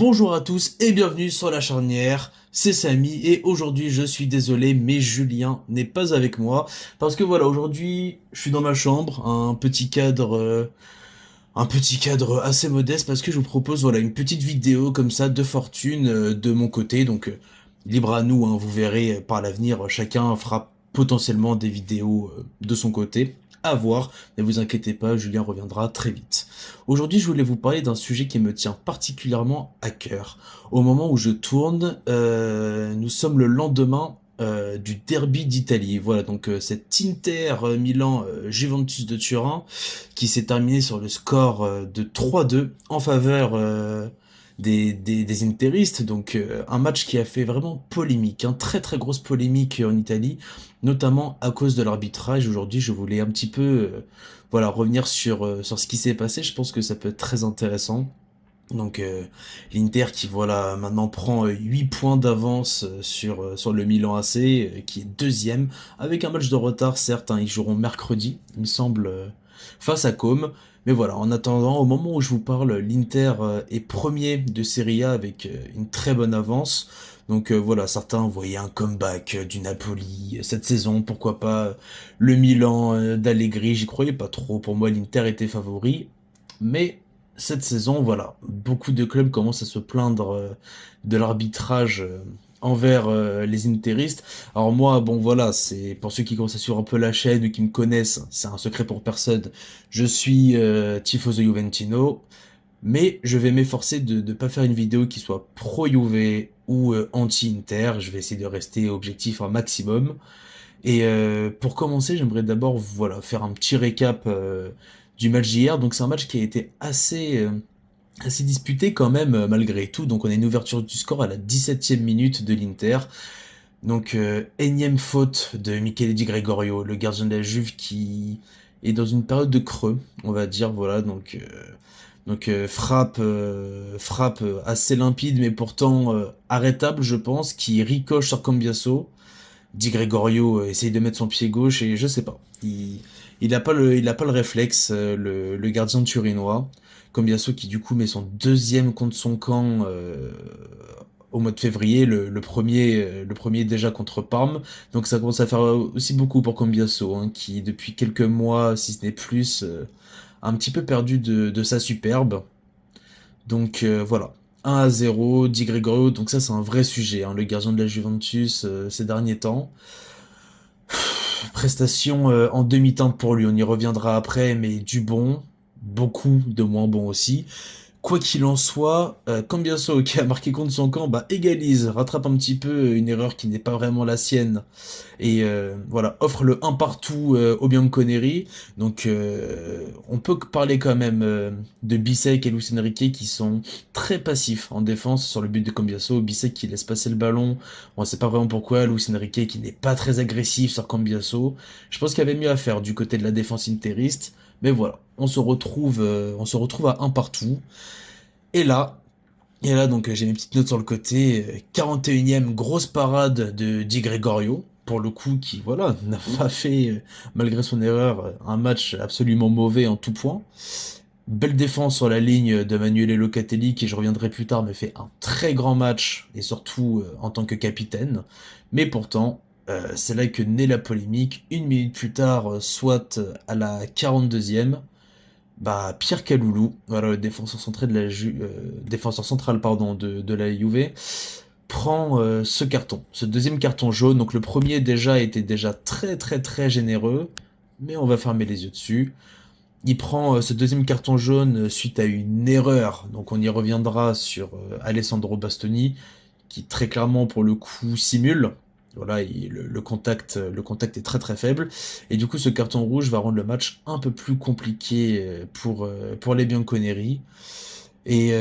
Bonjour à tous et bienvenue sur la charnière, c'est Samy et aujourd'hui je suis désolé mais Julien n'est pas avec moi parce que voilà aujourd'hui je suis dans ma chambre, un petit cadre assez modeste parce que je vous propose voilà une petite vidéo comme ça de fortune de mon côté libre à nous hein, vous verrez par l'avenir chacun fera potentiellement des vidéos de son côté. À voir, ne vous inquiétez pas, Julien reviendra très vite. Aujourd'hui, je voulais vous parler d'un sujet qui me tient particulièrement à cœur. Au moment où je tourne, nous sommes le lendemain du derby d'Italie. Voilà, donc cet Inter Milan Juventus de Turin qui s'est terminé sur le score de 3-2 en faveur des Interistes. Donc un match qui a fait vraiment polémique, hein, très très grosse polémique en Italie, notamment à cause de l'arbitrage. Aujourd'hui, je voulais un petit peu voilà, revenir sur ce qui s'est passé. Je pense que ça peut être très intéressant. Donc l'Inter qui voilà maintenant prend 8 points d'avance sur le Milan AC qui est deuxième avec un match de retard certes, hein, ils joueront mercredi il me semble face à Comme. Mais voilà, en attendant, au moment où je vous parle, l'Inter est premier de Serie A avec une très bonne avance. Donc voilà, certains voyaient un comeback du Napoli cette saison, pourquoi pas le Milan d'Allegri, j'y croyais pas trop, pour moi l'Inter était favori. Mais cette saison, voilà, beaucoup de clubs commencent à se plaindre de l'arbitrage envers les interistes. Alors moi, bon voilà, c'est pour ceux qui commencent à suivre un peu la chaîne ou qui me connaissent, c'est un secret pour personne. Je suis tifoso Juventino, mais je vais m'efforcer de ne pas faire une vidéo qui soit pro-Juve ou anti-Inter. Je vais essayer de rester objectif un maximum. Et pour commencer, j'aimerais d'abord voilà faire un petit récap du match d'hier. Donc c'est un match qui a été assez disputé quand même malgré tout. Donc on a une ouverture du score à la 17e minute de l'Inter. Donc énième faute de Michele Di Gregorio, le gardien de la Juve qui est dans une période de creux, on va dire. Voilà frappe assez limpide mais pourtant arrêtable je pense, qui ricoche sur Cambiaso. Di Gregorio essaye de mettre son pied gauche et je sais pas. Il a pas le réflexe, le gardien turinois. Cambiasso qui du coup met son deuxième contre son camp au mois de février, le premier déjà contre Parme. Donc ça commence à faire aussi beaucoup pour Cambiasso, hein, qui depuis quelques mois, si ce n'est plus, a un petit peu perdu de sa superbe. Donc voilà. 1-0, Di Gregorio, donc ça c'est un vrai sujet, hein, le gardien de la Juventus ces derniers temps. Prestation en demi-teinte pour lui, on y reviendra après, mais du bon, beaucoup de moins bon aussi. Quoi qu'il en soit, Cambiaso qui a marqué contre son camp, bah, égalise, rattrape un petit peu une erreur qui n'est pas vraiment la sienne et voilà, offre le un partout au Bianconeri. Donc on peut parler quand même de Bissek et Luis Enrique qui sont très passifs en défense sur le but de Cambiaso. Bissek qui laisse passer le ballon, on sait pas vraiment pourquoi. Luis Enrique qui n'est pas très agressif sur Cambiaso. Je pense qu'il y avait mieux à faire du côté de la défense interiste. Mais voilà, on se retrouve à un partout. Et là, donc j'ai mes petites notes sur le côté. 41e grosse parade de Di Gregorio, pour le coup, qui voilà, n'a pas fait, malgré son erreur, un match absolument mauvais en tout point. Belle défense sur la ligne de Manuel Locatelli, qui je reviendrai plus tard, mais fait un très grand match, et surtout en tant que capitaine. Mais pourtant, c'est là que naît la polémique. Une minute plus tard, soit à la 42e, bah, Pierre Kaloulou, voilà, le défenseur central défenseur central pardon, de la Juve, prend ce carton, ce deuxième carton jaune. Donc le premier déjà était déjà très très très généreux, mais on va fermer les yeux dessus. Il prend ce deuxième carton jaune suite à une erreur, donc on y reviendra sur Alessandro Bastoni, qui très clairement pour le coup simule. Voilà, le contact est très très faible. Et du coup, ce carton rouge va rendre le match un peu plus compliqué pour les Bianconeri. Et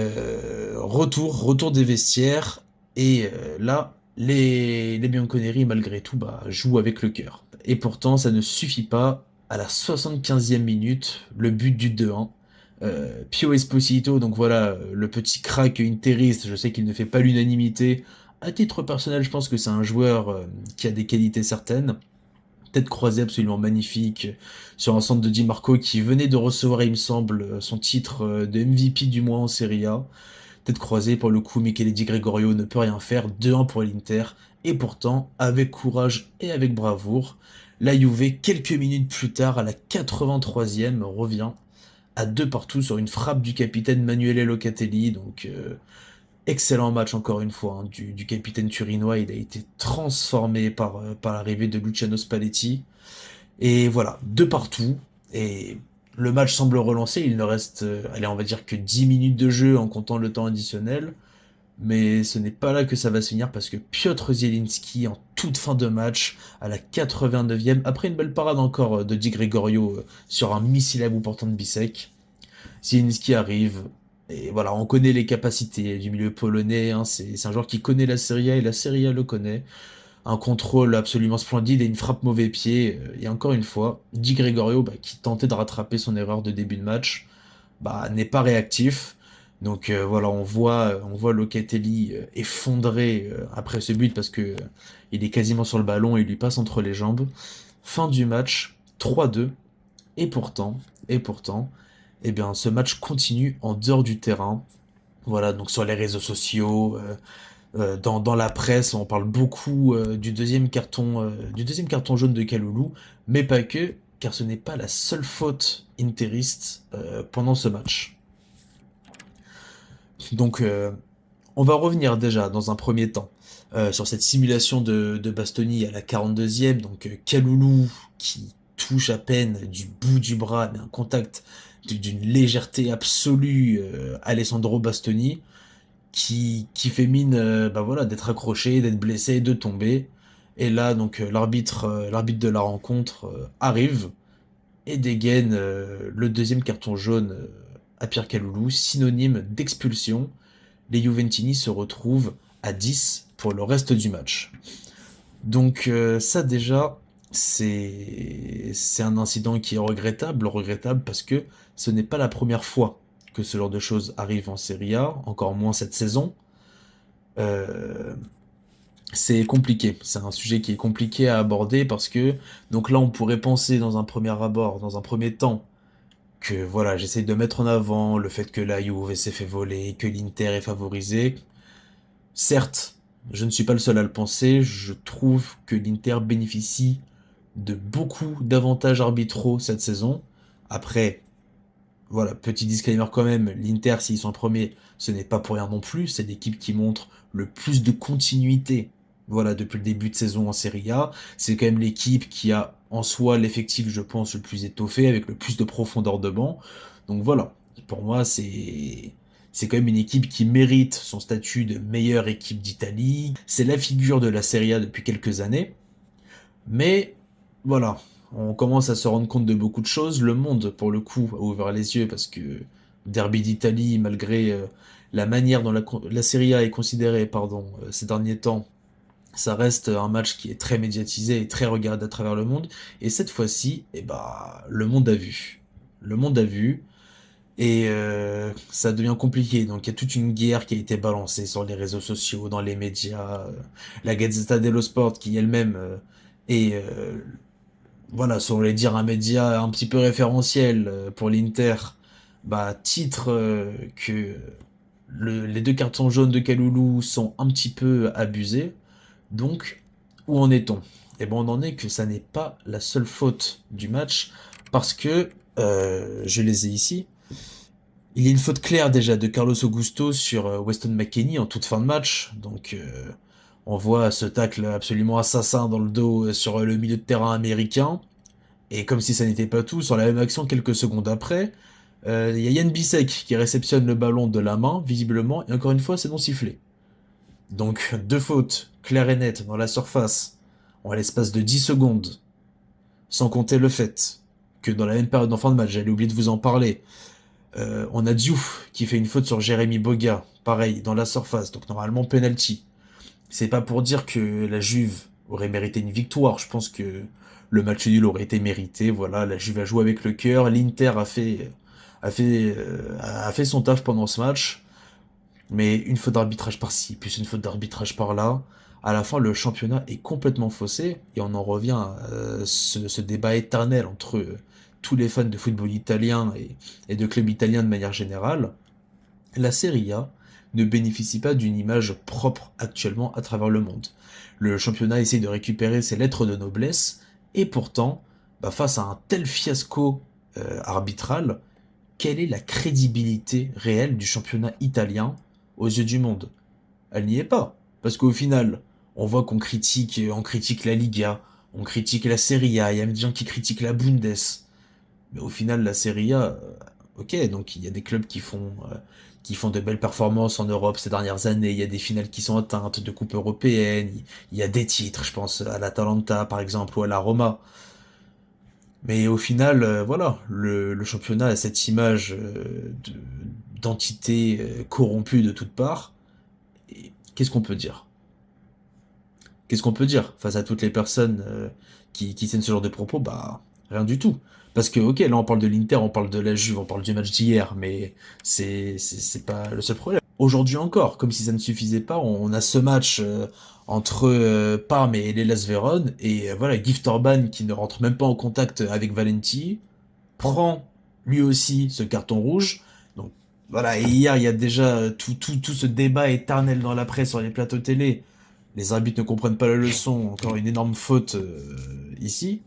retour des vestiaires. Et là, les Bianconeri, malgré tout, bah, jouent avec le cœur. Et pourtant, ça ne suffit pas. À la 75e minute, le but du 2-1. Pio Esposito, donc voilà, le petit crack interiste, je sais qu'il ne fait pas l'unanimité. À titre personnel, je pense que c'est un joueur qui a des qualités certaines. Tête croisée absolument magnifique sur un centre de Di Marco qui venait de recevoir, il me semble, son titre de MVP du mois en Serie A. tête croisée pour le coup, Michele Di Gregorio ne peut rien faire, 2-1 pour l'Inter, et pourtant, avec courage et avec bravoure, la Juve, quelques minutes plus tard, à la 83e, revient à 2-2 sur une frappe du capitaine Manuele Locatelli, donc excellent match encore une fois du capitaine turinois, il a été transformé par l'arrivée de Luciano Spalletti, et voilà, 2-2, et le match semble relancé, il ne reste, allez, on va dire que 10 minutes de jeu en comptant le temps additionnel, mais ce n'est pas là que ça va se finir parce que Piotr Zielinski, en toute fin de match, à la 89e, après une belle parade encore de Di Gregorio sur un missile à bout portant de Bisek, Zielinski arrive, et voilà, on connaît les capacités du milieu polonais, hein, c'est un joueur qui connaît la Serie A et la Serie A le connaît. Un contrôle absolument splendide et une frappe mauvais pied. Et encore une fois, Di Gregorio, qui tentait de rattraper son erreur de début de match, n'est pas réactif. Donc voilà, on voit Locatelli effondré après ce but parce que il est quasiment sur le ballon et il lui passe entre les jambes. Fin du match, 3-2. Et pourtant, eh bien, ce match continue en dehors du terrain. Voilà, donc sur les réseaux sociaux, dans la presse, on parle beaucoup du deuxième carton jaune de Kaloulou, mais pas que, car ce n'est pas la seule faute interiste pendant ce match. Donc, on va revenir déjà dans un premier temps sur cette simulation de Bastoni à la 42e. Donc, Kaloulou qui touche à peine du bout du bras, mais un contact d'une légèreté absolue, Alessandro Bastoni, qui fait mine voilà, d'être accroché, d'être blessé, de tomber. Et là, donc, l'arbitre de la rencontre arrive et dégaine le deuxième carton jaune à Pierre Kaloulou, synonyme d'expulsion. Les Juventini se retrouvent à 10 pour le reste du match. Donc ça déjà, c'est un incident qui est regrettable parce que ce n'est pas la première fois que ce genre de choses arrive en Serie A, encore moins cette saison. Euh, c'est compliqué, c'est un sujet qui est compliqué à aborder parce que donc là on pourrait penser dans un premier abord, dans un premier temps, que voilà, j'essaie de mettre en avant le fait que la Juve s'est fait voler, que l'Inter est favorisé. Certes, je ne suis pas le seul à le penser, je trouve que l'Inter bénéficie de beaucoup d'avantages arbitraux cette saison. Après, voilà, petit disclaimer quand même, l'Inter, s'ils sont premiers, ce n'est pas pour rien non plus, c'est l'équipe qui montre le plus de continuité, voilà, depuis le début de saison en Serie A. C'est quand même l'équipe qui a en soi l'effectif, je pense, le plus étoffé, avec le plus de profondeur de banc. Donc voilà, pour moi, c'est quand même une équipe qui mérite son statut de meilleure équipe d'Italie. C'est la figure de la Serie A depuis quelques années. Mais voilà, on commence à se rendre compte de beaucoup de choses. Le monde, pour le coup, a ouvert les yeux parce que Derby d'Italie, malgré la manière dont la Serie A est considérée, pardon, ces derniers temps, ça reste un match qui est très médiatisé et très regardé à travers le monde. Et cette fois-ci, le monde a vu. Le monde a vu. Et ça devient compliqué. Donc il y a toute une guerre qui a été balancée sur les réseaux sociaux, dans les médias. La Gazzetta dello Sport qui elle-même est, voilà, si on voulait dire un média un petit peu référentiel pour l'Inter, titre que les deux cartons jaunes de Kaloulou sont un petit peu abusés. Donc, où en est-on? Eh ben, on en est que ça n'est pas la seule faute du match, parce que, je les ai ici, il y a une faute claire déjà de Carlos Augusto sur Weston McKennie en toute fin de match. Donc on voit ce tacle absolument assassin dans le dos sur le milieu de terrain américain. Et comme si ça n'était pas tout, sur la même action quelques secondes après, il y a Yann Bissek qui réceptionne le ballon de la main, visiblement, et encore une fois c'est non sifflé. Donc deux fautes claires et nettes dans la surface en l'espace de 10 secondes, sans compter le fait que dans la même période en fin de match, j'allais oublier de vous en parler, on a Diouf qui fait une faute sur Jérémy Boga, pareil, dans la surface, donc normalement penalty. C'est pas pour dire que la Juve aurait mérité une victoire, je pense que le match nul aurait été mérité, voilà, la Juve a joué avec le cœur, l'Inter a fait son taf pendant ce match, mais une faute d'arbitrage par-ci, puis une faute d'arbitrage par-là, à la fin le championnat est complètement faussé, et on en revient à ce débat éternel entre tous les fans de football italien et de clubs italiens de manière générale. La Serie A ne bénéficie pas d'une image propre actuellement à travers le monde. Le championnat essaie de récupérer ses lettres de noblesse, et pourtant, bah, face à un tel fiasco arbitral, quelle est la crédibilité réelle du championnat italien aux yeux du monde? Elle n'y est pas. Parce qu'au final, on voit on critique la Liga, on critique la Serie A, il y a même des gens qui critiquent la Bundes. Mais au final, la Serie A, ok, donc il y a des clubs qui font de belles performances en Europe ces dernières années, il y a des finales qui sont atteintes de coupes européennes, il y a des titres, je pense à l'Atalanta par exemple, ou à la Roma. Mais au final, voilà, le championnat a cette image d'entité corrompue de toutes parts. Et qu'est-ce qu'on peut dire? Qu'est-ce qu'on peut dire face à toutes les personnes qui tiennent ce genre de propos? Bah, rien du tout. Parce que, ok, là on parle de l'Inter, on parle de la Juve, on parle du match d'hier, mais c'est pas le seul problème. Aujourd'hui encore, comme si ça ne suffisait pas, on a ce match entre Parme et l'Hellas Vérone, et voilà, Gift Orban qui ne rentre même pas en contact avec Valenti, prend lui aussi ce carton rouge. Donc voilà, et hier il y a déjà tout ce débat éternel dans la presse sur les plateaux télé. Les arbitres ne comprennent pas la leçon, encore une énorme faute ici.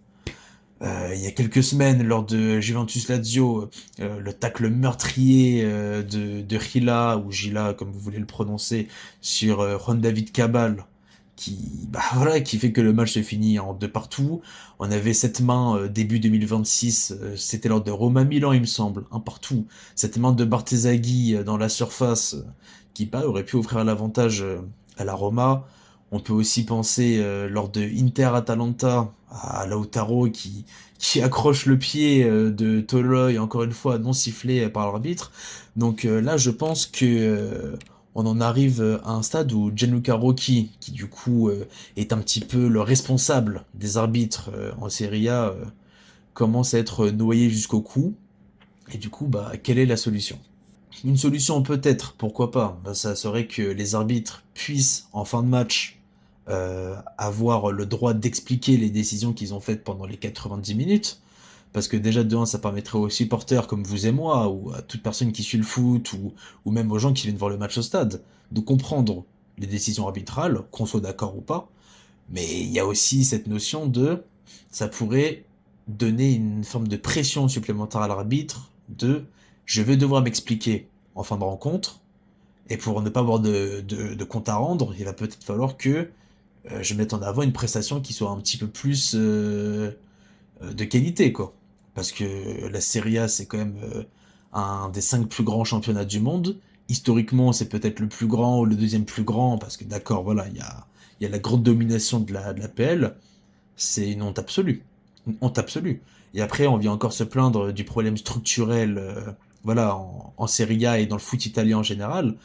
Il y a quelques semaines, lors de Juventus-Lazio, le tacle meurtrier de Gila, ou Gila, comme vous voulez le prononcer, sur Juan David Cabal, bah, voilà, qui fait que le match se finit en deux partout. On avait cette main début 2026, c'était lors de Roma-Milan, il me semble, un partout. Cette main de Bartesaghi dans la surface, qui bah, aurait pu offrir l'avantage à la Roma. On peut aussi penser lors de Inter-Atalanta à Lautaro qui accroche le pied de Toloi, encore une fois non sifflé par l'arbitre. Donc là, je pense que on en arrive à un stade où Gianluca Rocchi, qui du coup est un petit peu le responsable des arbitres en Serie A, commence à être noyé jusqu'au cou. Et du coup, bah, quelle est la solution? Une solution peut-être, pourquoi pas, bah, ça serait que les arbitres puissent, en fin de match, avoir le droit d'expliquer les décisions qu'ils ont faites pendant les 90 minutes. Parce que déjà, de un, ça permettrait aux supporters comme vous et moi, ou à toute personne qui suit le foot, ou même aux gens qui viennent voir le match au stade, de comprendre les décisions arbitrales, qu'on soit d'accord ou pas. Mais il y a aussi cette notion de, ça pourrait donner une forme de pression supplémentaire à l'arbitre, de, je vais devoir m'expliquer en fin de rencontre, et pour ne pas avoir de compte à rendre, il va peut-être falloir que je mette en avant une prestation qui soit un petit peu plus de qualité, quoi. Parce que la Serie A, c'est quand même un des 5 plus grands championnats du monde. Historiquement, c'est peut-être le plus grand ou le deuxième plus grand, parce que d'accord, voilà, il y a la grande domination de la PL. C'est une honte absolue. Une honte absolue. Et après, on vient encore se plaindre du problème structurel, voilà, en Serie A et dans le foot italien en général.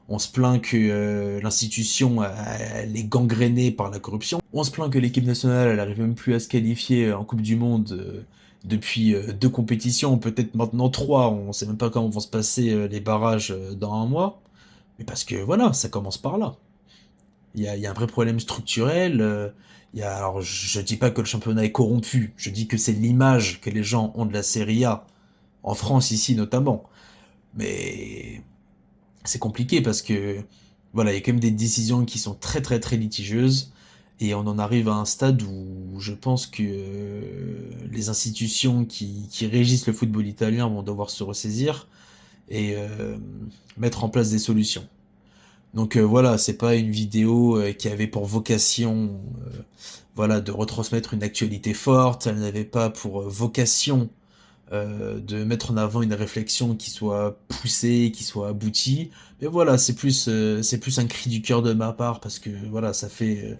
On se plaint que l'institution elle est gangrénée par la corruption. On se plaint que l'équipe nationale elle arrive même plus à se qualifier en Coupe du Monde depuis deux compétitions, peut-être maintenant trois. On sait même pas comment vont se passer les barrages dans un mois. Mais parce que voilà, ça commence par là. Il y a un vrai problème structurel. Alors, je dis pas que le championnat est corrompu. Je dis que c'est l'image que les gens ont de la Serie A en France ici notamment. Mais c'est compliqué parce que voilà, il y a quand même des décisions qui sont très très très litigieuses et on en arrive à un stade où je pense que les institutions qui régissent le football italien vont devoir se ressaisir et mettre en place des solutions. Donc voilà, c'est pas une vidéo qui avait pour vocation voilà de retransmettre une actualité forte, elle n'avait pas pour vocation de mettre en avant une réflexion qui soit poussée, qui soit aboutie. Mais voilà, c'est plus un cri du cœur de ma part parce que voilà, ça fait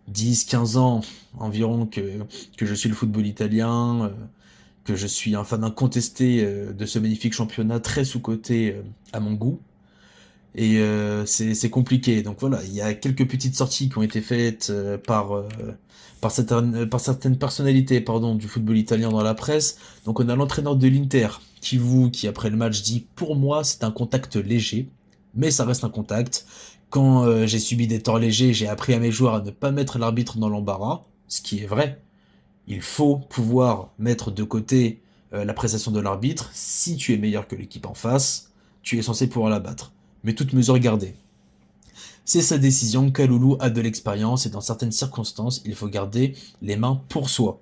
10, 15 ans environ que je suis le football italien, que je suis un fan incontesté de ce magnifique championnat très sous-coté à mon goût. Et c'est compliqué. Donc voilà, il y a quelques petites sorties qui ont été faites par certaines personnalités pardon, du football italien dans la presse. Donc on a l'entraîneur de l'Inter qui après le match dit pour moi c'est un contact léger, mais ça reste un contact. Quand j'ai subi des torts légers, j'ai appris à mes joueurs à ne pas mettre l'arbitre dans l'embarras, ce qui est vrai. Il faut pouvoir mettre de côté la prestation de l'arbitre. Si tu es meilleur que l'équipe en face, tu es censé pouvoir la battre. mais toute mesure gardée. C'est sa décision, Kaloulou a de l'expérience et dans certaines circonstances, il faut garder les mains pour soi.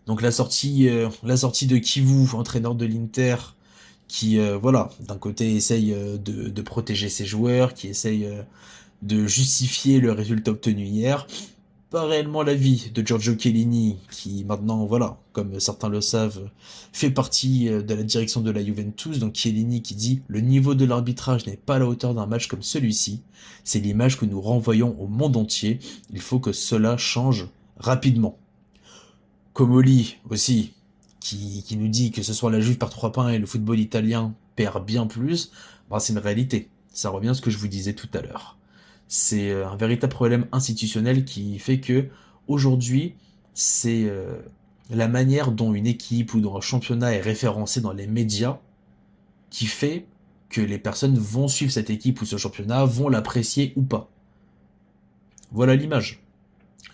Donc la sortie de Kivu, entraîneur de l'Inter, qui, voilà, d'un côté essaye de protéger ses joueurs, qui essaye de justifier le résultat obtenu hier, pas réellement l'avis de Giorgio Chiellini, qui maintenant, voilà, comme certains le savent, fait partie de la direction de la Juventus. Donc Chiellini qui dit: le niveau de l'arbitrage n'est pas à la hauteur d'un match comme celui-ci. C'est l'image que nous renvoyons au monde entier. Il faut que cela change rapidement. Comoli aussi, qui nous dit que ce soit la Juve par 3 points et le football italien perd bien plus, bah, c'est une réalité. Ça revient à ce que je vous disais tout à l'heure. C'est un véritable problème institutionnel qui fait que aujourd'hui, c'est la manière dont une équipe ou dont un championnat est référencé dans les médias qui fait que les personnes vont suivre cette équipe ou ce championnat, vont l'apprécier ou pas. Voilà l'image.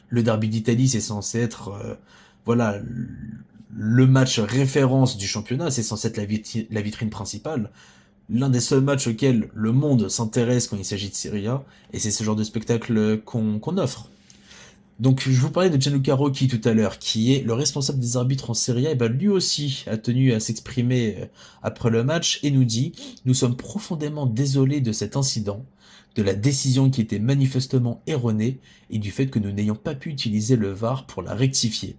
Le derby d'Italie, c'est censé être voilà le match référence du championnat, c'est censé être la vitrine principale, l'un des seuls matchs auxquels le monde s'intéresse quand il s'agit de Serie A, et c'est ce genre de spectacle qu'on offre. Donc je vous parlais de Gianluca Rocchi tout à l'heure, qui est le responsable des arbitres en Serie A, et ben lui aussi a tenu à s'exprimer après le match et nous dit: nous sommes profondément désolés de cet incident, de la décision qui était manifestement erronée et du fait que nous n'ayons pas pu utiliser le VAR pour la rectifier.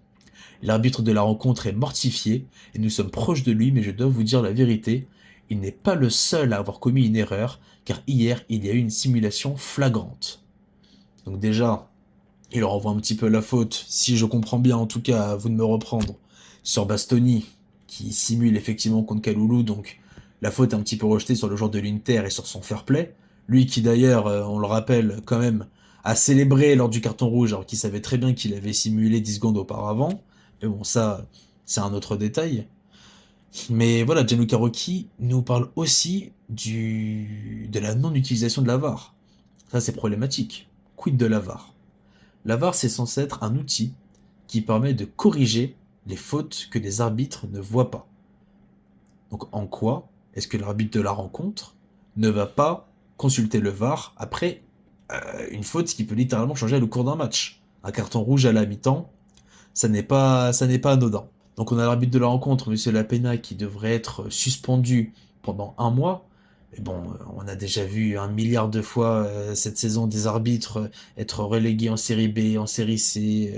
L'arbitre de la rencontre est mortifié et nous sommes proches de lui, mais je dois vous dire la vérité, il n'est pas le seul à avoir commis une erreur, car hier il y a eu une simulation flagrante. Donc déjà, il leur envoie un petit peu la faute, si je comprends bien en tout cas, à vous de me reprendre, sur Bastoni, qui simule effectivement contre Kaloulou, donc la faute est un petit peu rejetée sur le joueur de l'Inter et sur son fair play. Lui qui d'ailleurs, on le rappelle quand même, a célébré lors du carton rouge, alors qu'il savait très bien qu'il avait simulé 10 secondes auparavant. Mais bon, ça, c'est un autre détail. Mais voilà, Gianluca Rocchi nous parle aussi de la non-utilisation de la VAR. Ça, c'est problématique. Quid de la VAR? La VAR, c'est censé être un outil qui permet de corriger les fautes que les arbitres ne voient pas. Donc, en quoi est-ce que l'arbitre de la rencontre ne va pas consulter le VAR après une faute qui peut littéralement changer le cours d'un match? Un carton rouge à la mi-temps, ça n'est pas anodin. Donc on a l'arbitre de la rencontre, Monsieur Lapena, qui devrait être suspendu pendant 1 mois. Et bon, on a déjà vu 1 milliard de fois cette saison des arbitres être relégués en série B, en série C,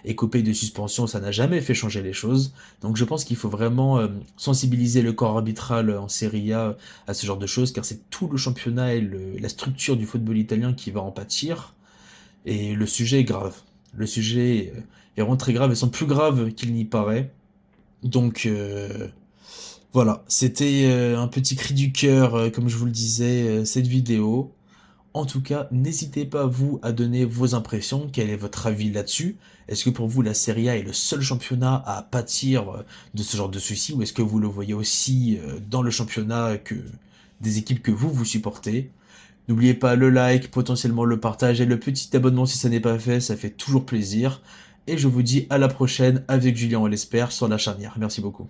et coupés de suspension. Ça n'a jamais fait changer les choses. Donc je pense qu'il faut vraiment sensibiliser le corps arbitral en Serie A à ce genre de choses, car c'est tout le championnat et la structure du football italien qui va en pâtir. Et le sujet est grave. Le sujet est vraiment très grave et sont plus graves qu'il n'y paraît. Donc voilà, c'était un petit cri du cœur, comme je vous le disais, cette vidéo. En tout cas, n'hésitez pas vous à donner vos impressions, quel est votre avis là-dessus? Est-ce que pour vous la Serie A est le seul championnat à pâtir de ce genre de soucis, ou est-ce que vous le voyez aussi dans le championnat que des équipes que vous supportez? N'oubliez pas le like, potentiellement le partage et le petit abonnement si ça n'est pas fait, ça fait toujours plaisir. Et je vous dis à la prochaine avec Julien, on l'espère, sur la charnière. Merci beaucoup.